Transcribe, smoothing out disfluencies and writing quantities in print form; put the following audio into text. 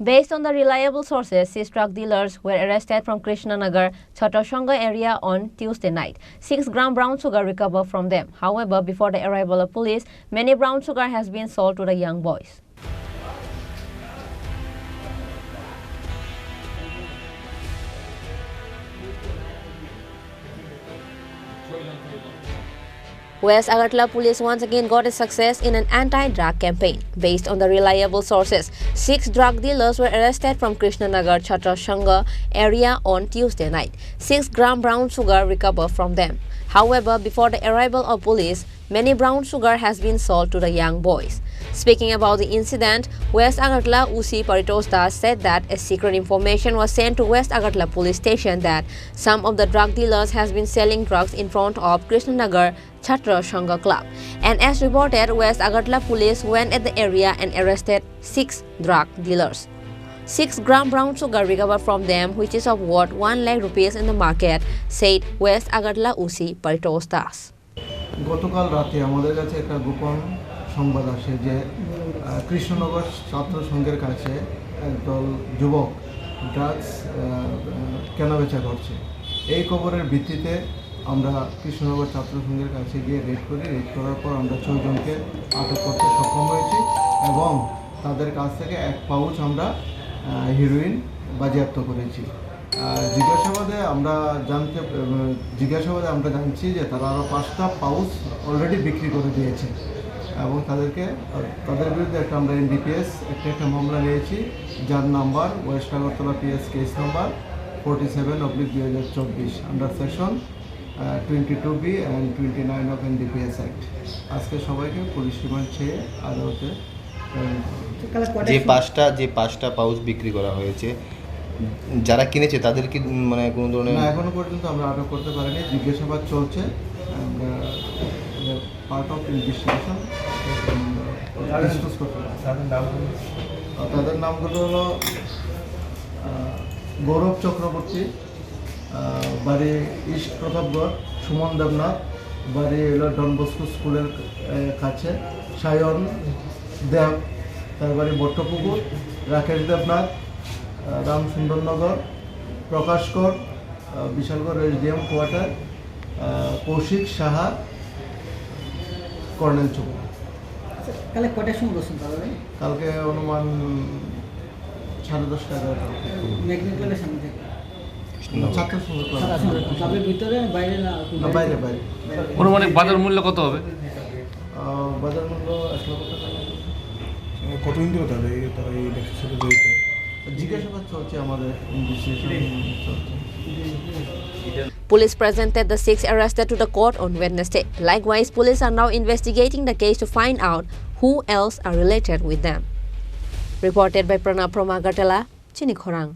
Based on the reliable sources, 6 drug dealers were arrested from Krishnanagar, Chhatrasanga area on Tuesday night. 6 gram brown sugar recovered from them. However, before the arrival of police, many brown sugar has been sold to the young boys. West Agartala police once again got a success in an anti-drug campaign. Based on the reliable sources, 6 drug dealers were arrested from Krishnanagar, Chhatrasanga area on Tuesday night. 6 gram brown sugar recovered from them. However, before the arrival of police, many brown sugar has been sold to the young boys. Speaking about the incident, West Agartala UC Paritos Das said that a secret information was sent to West Agartala police station that some of the drug dealers has been selling drugs in front of Krishnanagar Chhatrasanga club. And as reported, West Agartala police went at the area and arrested 6 drug dealers. 6 gram brown sugar recovered from them, which is of worth 1 lakh rupees in the market, said West Agartala UC Paritos Das. গতকাল রাতে আমাদের কাছে একটা গোপন সংবাদ আসে যে কৃষ্ণনগর ছাত্র সংঘের কাছে একদল যুবক ড্রাগস কেনাবেচা করছে। এই খবরের ভিত্তিতে আমরা কৃষ্ণনগর ছাত্র সংঘের কাছে গিয়ে রেড করি। রেড করার পর আমরা 6 জনকে আটক করতে সক্ষম হয়েছি এবং তাদের কাছ থেকে 1 পাউচ আমরা হেরোইন বাজেয়াপ্ত করেছি। জিজ্ঞাসাবাদে আমরা জানছি যে তারা আরও 5টা পাউচ অলরেডি বিক্রি করে দিয়েছে এবং তাদের বিরুদ্ধে আমরা NDPS একটা মামলা নিয়েছি, যার number West Agartala PS case number 47/2024 under section 22B and 29 of NDPS Act। আজকে সবাইকে পুলিশ রিমান্ড চেয়ে আদালতে যে পাঁচটা পাউচ বিক্রি করা হয়েছে, যারা কিনেছে তাদের কি মানে কোনো ধরনের এখনো পর্যন্ত আমরা আটক করতে পারিনি। জিজ্ঞাসাবাদ চলছে, পার্ট অফ ইনভেস্টিগেশন। তাদের নামগুলো হলো গৌরব চক্রবর্তী, বাড়ি ইস্ট প্রতাপগড়, সুমন দেবনাথ, বাড়ি হলো ডন বস্কো স্কুলের কাছে, সায়ন দেব, তার বাড়ি বট্টপুকুর, Rakesh Debnath, Ramsundarnagar, Prakash Kar, Bishalgarh SDM quarter, Koushik Saha, Colonel Chowk. কালকে কটার সময় বসুন তাহলে? কালকে অনুমান 10:30-11টার সামনে থেকে ছাত্র সংঘ ক্লাবের ভিতরে, বাইরে না? বাইরে। অনুমানিক বাজার মূল্য কত হবে? বাজার মূল্য 1 লক্ষ টাকা। কতদিন ধরে তারা এই ব্যবসার সাথে জড়িত? জিজ্ঞাসাবাদ চলছে, আমাদের ইনভেস্টিগেশন চলছে। Police presented the 6 arrested to the court on Wednesday. Likewise, police are now investigating the case to find out who else are related with them. Reported by Pranab from Agartala, Chinikhorang.